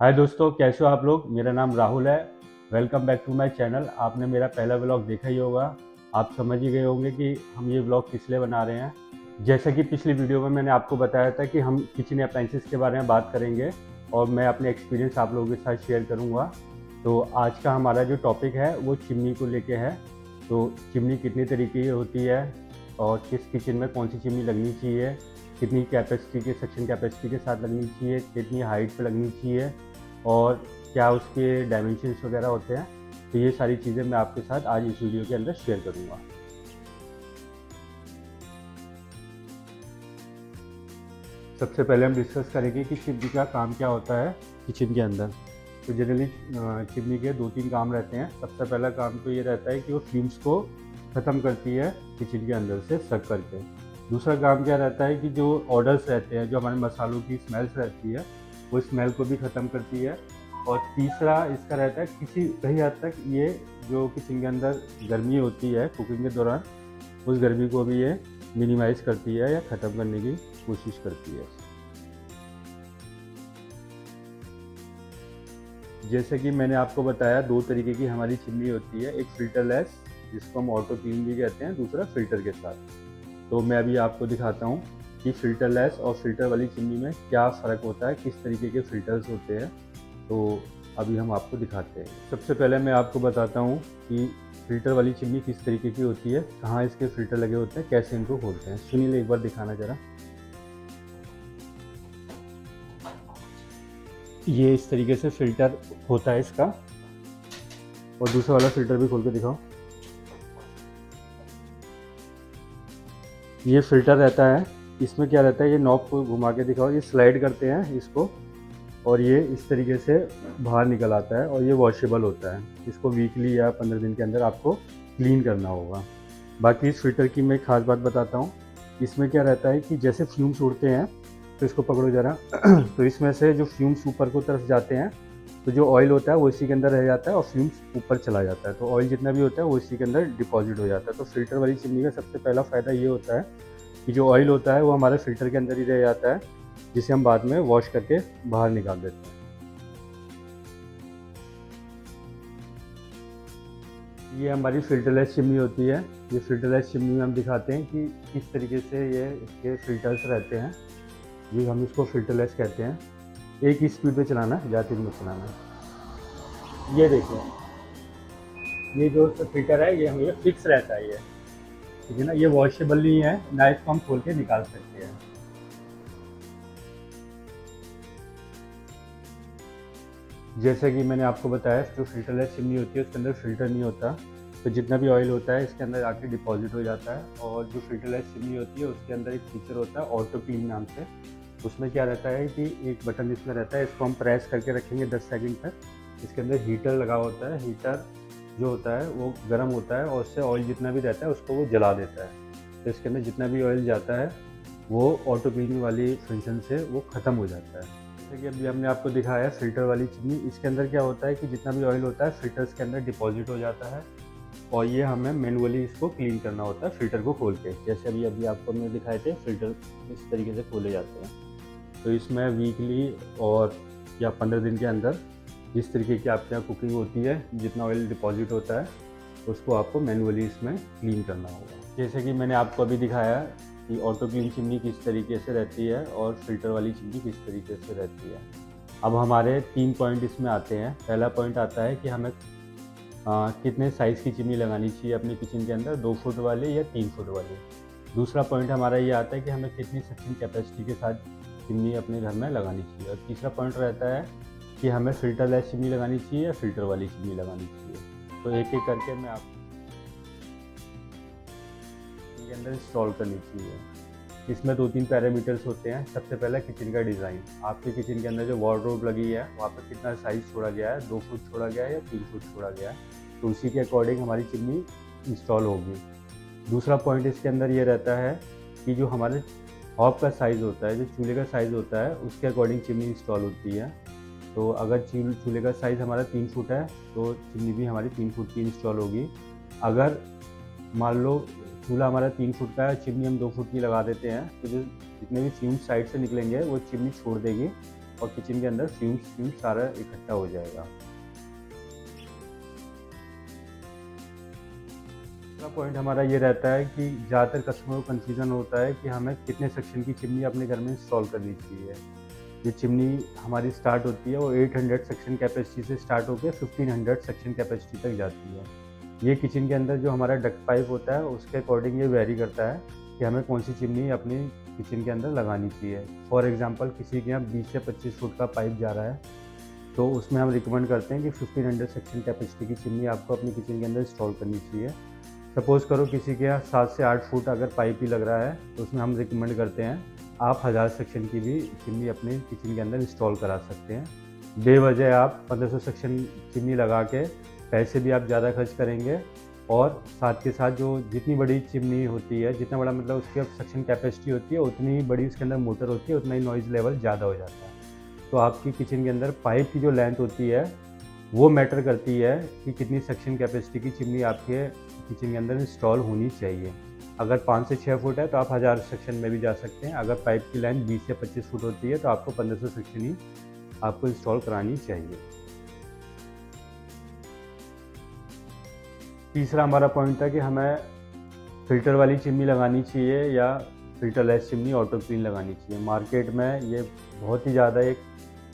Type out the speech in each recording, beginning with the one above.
हाय दोस्तों, कैसे हो आप लोग। मेरा नाम राहुल है। Welcome back to my channel. आपने मेरा पहला व्लॉग देखा ही होगा। आप समझ ही गए होंगे कि हम ये व्लॉग किस लिए बना रहे हैं। जैसा कि पिछली वीडियो में मैंने आपको बताया था कि हम किचन अप्लायंसेस के बारे में बात करेंगे और मैं अपने एक्सपीरियंस आप लोगों के साथ शेयर करूंगा। तो आज का हमारा जो टॉपिक है वो चिमनी को लेके है। तो चिमनी कितनी तरीके की होती है और किस किचन में कौन सी चिमनी लगनी चाहिए, कितनी कैपेसिटी के सक्शन कैपेसिटी के साथ लगनी चाहिए, कितनी हाइट पे लगनी चाहिए और क्या उसके डायमेंशंस वगैरह होते हैं। तो ये सारी चीज़ें मैं आपके साथ आज इस वीडियो के अंदर शेयर करूँगा। सबसे पहले हम डिस्कस करेंगे कि चिमनी का काम क्या होता है किचन के अंदर। तो जनरली चिमनी के 2-3 काम रहते हैं। सबसे पहला काम तो ये रहता है कि वो फ्यूम्स को ख़त्म करती है किचन के अंदर से सक करके। दूसरा काम क्या रहता है कि जो ऑर्डर्स रहते हैं, जो हमारे मसालों की स्मेल्स रहती है, वो स्मेल को भी ख़त्म करती है। और तीसरा इसका रहता है किसी कई हद तक ये जो किचन के अंदर गर्मी होती है कुकिंग के दौरान, उस गर्मी को भी ये मिनिमाइज़ करती है या ख़त्म करने की कोशिश करती है। जैसे कि मैंने आपको बताया, 2 तरीके की हमारी चिमनी होती है। एक फ़िल्टरलेस जिसको हम ऑटो क्लीन भी कहते हैं, दूसरा फ़िल्टर के साथ। तो मैं अभी आपको दिखाता हूँ कि फ़िल्टरलेस और फ़िल्टर वाली चिमनी में क्या फ़र्क होता है, किस तरीके के फ़िल्टर्स होते हैं। तो अभी हम आपको दिखाते हैं। सबसे पहले मैं आपको बताता हूँ कि फ़िल्टर वाली चिमनी किस तरीके की होती है, कहाँ इसके फ़िल्टर लगे होते हैं, कैसे इनको खोलते हैं। सुनील, एक बार दिखाना ज़रा। ये इस तरीके से फ़िल्टर होता है इसका, और दूसरा वाला फ़िल्टर भी खोल के दिखाओ। ये फ़िल्टर रहता है, इसमें क्या रहता है, ये नॉब को घुमा के दिखाओ, ये स्लाइड करते हैं इसको और ये इस तरीके से बाहर निकल आता है और ये वॉशेबल होता है। इसको वीकली या 15 दिन के अंदर आपको क्लीन करना होगा। बाकी इस फ़िल्टर की मैं एक ख़ास बात बताता हूँ। इसमें क्या रहता है कि जैसे फ्यूम्स उड़ते हैं, तो इसको पकड़ो ज़रा तो इसमें से जो फ्यूम्स ऊपर को तरफ जाते हैं, तो जो ऑयल होता है वो इसी के अंदर रह जाता है और फ्यूम्स ऊपर चला जाता है। तो ऑयल जितना भी होता है वो इसी के अंदर डिपॉजिट हो जाता है। तो फ़िल्टर वाली चिमनी का सबसे पहला फ़ायदा ये होता है कि जो ऑयल होता है वो हमारे फ़िल्टर के अंदर ही रह जाता है, जिसे हम बाद में वॉश करके बाहर निकाल देते हैं। ये हमारी फ़िल्टरलेस चिमनी होती है। ये फ़िल्टरलेस चिमनी में हम दिखाते हैं कि किस तरीके से ये इसके फ़िल्टर्स रहते हैं। ये हम इसको फ़िल्टरलेस कहते हैं। एक ही स्पीड पे चलाना है, ज़्यादा तेज़ मत चलाना है। ये देखो, ये जो फ़िल्टर है ये हमें फिक्स रहता है ये, ठीक है ना। ये वॉशेबल नहीं है, ना इसको हम खोल के निकाल सकते हैं। जैसे कि मैंने आपको बताया, जो फ़िल्टरलेस चिमनी होती है उसके अंदर फ़िल्टर नहीं होता। तो जितना भी ऑयल होता है इसके अंदर आके डिपॉजिट हो जाता है। और जो फ़िल्टरलेस चिमनी होती है उसके अंदर एक फीचर होता है ऑटो क्लीन नाम से। उसमें क्या रहता है कि एक बटन इसमें रहता है, इसको हम प्रेस करके रखेंगे 10 सेकंड तक। इसके अंदर हीटर लगा होता है। हीटर जो होता है वो गर्म होता है और उससे ऑयल जितना भी रहता है उसको वो जला देता है। तो इसके अंदर जितना भी ऑयल जाता है वो ऑटो क्लीनिंग वाली फंक्शन से वो ख़त्म हो जाता है। जैसे कि अभी हमने आपको दिखाया फ़िल्टर वाली चिमनी, इसके अंदर क्या होता है कि जितना भी ऑयल होता है फ़िल्टर्स के अंदर डिपॉजिट हो जाता है और ये हमें मैनुअली इसको क्लीन करना होता है फ़िल्टर को खोल के। जैसे अभी अभी आपको हमने दिखाए थे, फ़िल्टर इस तरीके से खोले जाते हैं। तो इसमें वीकली और या 15 दिन के अंदर जिस तरीके की आपके यहाँ कुकिंग होती है, जितना ऑयल डिपॉजिट होता है उसको आपको मैनुअली इसमें क्लीन करना होगा। जैसे कि मैंने आपको अभी दिखाया कि ऑटो क्लीन चिमनी किस तरीके से रहती है और फ़िल्टर वाली चिमनी किस तरीके से रहती है। अब हमारे 3 पॉइंट इसमें आते हैं। पहला पॉइंट आता है कि हमें कितने साइज़ की चिमनी लगानी चाहिए अपने किचन के अंदर, 2 फुट वाली या 3 फुट वाली। दूसरा पॉइंट हमारा ये आता है कि हमें कितनी सक्शन कैपेसिटी के साथ चिमनी अपने घर में लगानी चाहिए। और तीसरा पॉइंट रहता है कि हमें फ़िल्टरलेस चिमनी लगानी चाहिए या फ़िल्टर वाली चिमनी लगानी चाहिए। तो एक-एक करके मैं आप के अंदर इंस्टॉल करनी चाहिए। इसमें 2-3 पैरामीटर्स होते हैं। सबसे पहला किचन का डिज़ाइन। आपके किचन के अंदर जो वार्डरोब लगी है वहाँ पर कितना साइज़ छोड़ा गया है, 2 फुट छोड़ा गया है या 3 फुट छोड़ा गया है, तो उसी के अकॉर्डिंग हमारी चिमनी इंस्टॉल होगी। दूसरा पॉइंट इसके अंदर ये रहता है कि जो हमारे हॉब का साइज़ होता है, जो चूल्हे का साइज़ होता है, उसके अकॉर्डिंग चिमनी इंस्टॉल होती है। तो अगर चूल्हे का साइज़ हमारा 3 फुट है तो चिमनी भी हमारी 3 फुट की इंस्टॉल होगी। अगर मान लो चूल्हा हमारा 3 फुट का है, चिमनी हम 2 फुट की लगा देते हैं, तो जो जितने भी फ्यूम्स साइड से निकलेंगे वो चिमनी छोड़ देगी और किचन के अंदर फ्यूम्स सारा इकट्ठा हो जाएगा। दूसरा पॉइंट हमारा ये रहता है कि ज़्यादातर कस्टमर को कन्फ्यूज़न होता है कि हमें कितने सेक्शन की चिमनी अपने घर में इंस्टॉल करनी चाहिए। ये चिमनी हमारी स्टार्ट होती है वो 800 सेक्शन कैपेसिटी से स्टार्ट होकर 1500 सेक्शन कैपेसिटी तक जाती है। ये किचन के अंदर जो हमारा डक्ट पाइप होता है उसके अकॉर्डिंग ये वेरी करता है कि हमें कौन सी चिमनी अपनी किचन के अंदर लगानी चाहिए। फॉर एग्जांपल किसी के यहाँ 20 से 25 फुट का पाइप जा रहा है तो उसमें हम रिकमेंड करते हैं कि 1500 सेक्शन कैपेसिटी की चिमनी आपको अपनी किचन के अंदर इंस्टॉल करनी चाहिए। सपोज़ करो किसी के यहाँ 7 से 8 फुट अगर पाइप ही लग रहा है तो उसमें हम रिकमेंड करते हैं आप 1000 सेक्शन की भी चिमनी अपने किचन के अंदर इंस्टॉल करा सकते हैं। बेवजह आप 1500 सेक्शन चिमनी लगा के पैसे भी आप ज़्यादा खर्च करेंगे और साथ के साथ जो जितनी बड़ी चिमनी होती है, जितना बड़ा मतलब उसकी सक्शन कैपेसिटी होती है, उतनी ही बड़ी उसके अंदर मोटर होती है, उतना ही नॉइज़ लेवल ज़्यादा हो जाता है। तो आपकी किचन के अंदर पाइप की जो लेंथ होती है वो मैटर करती है कि कितनी सक्शन कैपेसिटी की चिमनी आपके किचन के अंदर इंस्टॉल होनी चाहिए। अगर 5 से 6 फुट है तो आप 1000 सेक्शन में भी जा सकते हैं। अगर पाइप की लेंथ 20 से 25 फुट होती है तो आपको 1500 सेक्शन ही आपको इंस्टॉल करानी चाहिए। तीसरा हमारा पॉइंट था कि हमें फ़िल्टर वाली चिमनी लगानी चाहिए या फ़िल्टरलेस चिमनी ऑटो क्लीन लगानी चाहिए। मार्केट में ये बहुत ही ज़्यादा एक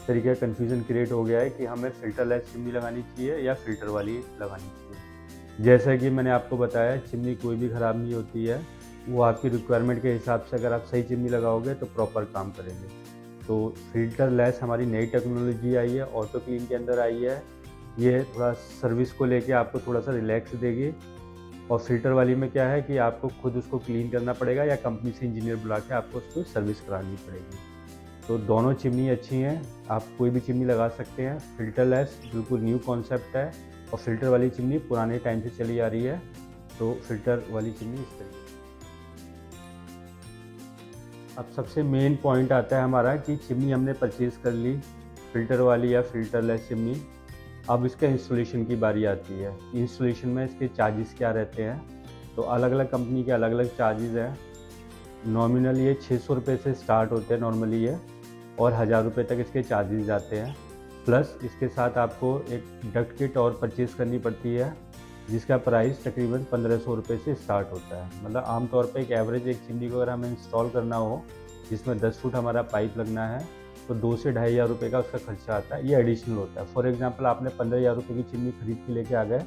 तरीके का कन्फ्यूज़न क्रिएट हो गया है कि हमें फ़िल्टरलेस चिमनी लगानी चाहिए या फ़िल्टर वाली लगानी चाहिए। जैसा कि मैंने आपको बताया चिमनी कोई भी ख़राब नहीं होती है, वो आपकी रिक्वायरमेंट के हिसाब से अगर आप सही चिमनी लगाओगे तो प्रॉपर काम करेंगे। तो फ़िल्टरलेस हमारी नई टेक्नोलॉजी आई है, ऑटो क्लीन के अंदर आई है। ये थोड़ा सर्विस को लेके आपको थोड़ा सा रिलैक्स देगी। और फ़िल्टर वाली में क्या है कि आपको खुद उसको क्लीन करना पड़ेगा या कंपनी से इंजीनियर बुला के आपको उसको सर्विस करानी पड़ेगी। तो दोनों चिमनी अच्छी हैं, आप कोई भी चिमनी लगा सकते हैं। फ़िल्टरलेस बिल्कुल न्यू कॉन्सेप्ट है और फ़िल्टर वाली चिमनी पुराने टाइम से चली आ रही है। तो फ़िल्टर वाली चिमनी इस तरीके। अब सबसे मेन पॉइंट आता है हमारा कि चिमनी हमने परचेज़ कर ली, फ़िल्टर वाली या फ़िल्टरलेस चिमनी। अब इसके इंस्टॉलेशन की बारी आती है। इंस्टॉलेशन में इसके चार्जेस क्या रहते हैं, तो अलग अलग कंपनी के अलग अलग चार्जेस हैं। नॉमिनल ये 600 रुपये से स्टार्ट होते हैं नॉर्मली ये, और 1000 रुपये तक इसके चार्जेस जाते हैं। प्लस इसके साथ आपको एक डक्ट किट और परचेज़ करनी पड़ती है जिसका प्राइस तकरीबन 1500 रुपये से स्टार्ट होता है। मतलब आमतौर पर एक एवरेज एक चिमनी को अगर हमें इंस्टॉल करना हो जिसमें 10 फुट हमारा पाइप लगना है तो 2 से 2500 रुपये का उसका खर्चा आता है। ये एडिशनल होता है। फॉर एग्जांपल आपने 15,000 रुपये की चिमनी खरीद के लेके आ गए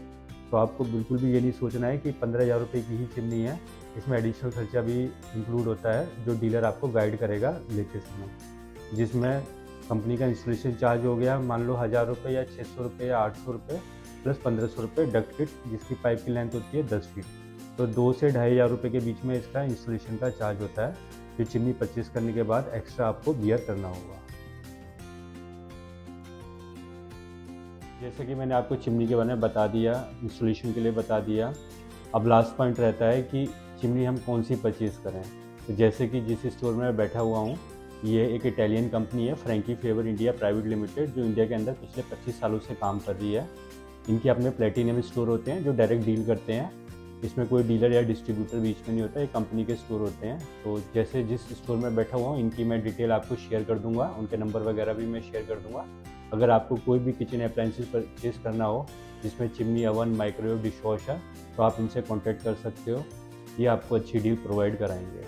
तो आपको बिल्कुल भी ये नहीं सोचना है कि 15,000 रुपये की ही चिमनी है, इसमें एडिशनल खर्चा भी इंक्लूड होता है जो डीलर आपको गाइड करेगा लेते समय, जिसमें कंपनी का इंस्टॉलेशन चार्ज हो गया मान लो 1000 रुपये या 600 रुपये या 800 रुपये प्लस 1500 रुपये डक्ट किट जिसकी पाइप की लेंथ होती है 10 फीट। तो 2 से 2500 रुपये के बीच में इसका इंस्टॉलेशन का चार्ज होता है, जो चिमनी परचेज़ करने के बाद एक्स्ट्रा आपको बियर करना होगा। जैसे कि मैंने आपको चिमनी के बारे में बता दिया, इंस्टॉलेशन के लिए बता दिया। अब लास्ट पॉइंट रहता है कि चिमनी हम कौन सी परचेज़ करें। तो जैसे कि जिस स्टोर में मैं बैठा हुआ हूँ ये एक इटालियन कंपनी है, Franke Faber India private limited, जो इंडिया के अंदर पिछले 25 सालों से काम कर रही है। इनके अपने प्लेटिनम स्टोर होते हैं जो डायरेक्ट डील करते हैं, इसमें कोई डीलर या डिस्ट्रीब्यूटर बीच में नहीं होता, ये कंपनी के स्टोर होते हैं। तो जैसे जिस स्टोर में बैठा हुआ हूँ इनकी मैं डिटेल आपको शेयर कर दूंगा, उनके नंबर वगैरह भी मैं शेयर कर दूंगा। अगर आपको कोई भी किचन अप्लायंसेस परचेज करना हो जिसमें चिमनी, ओवन, माइक्रोवेव, डिशवॉशर, तो आप इनसे कॉन्टैक्ट कर सकते हो, ये आपको अच्छी डील प्रोवाइड कराएंगे।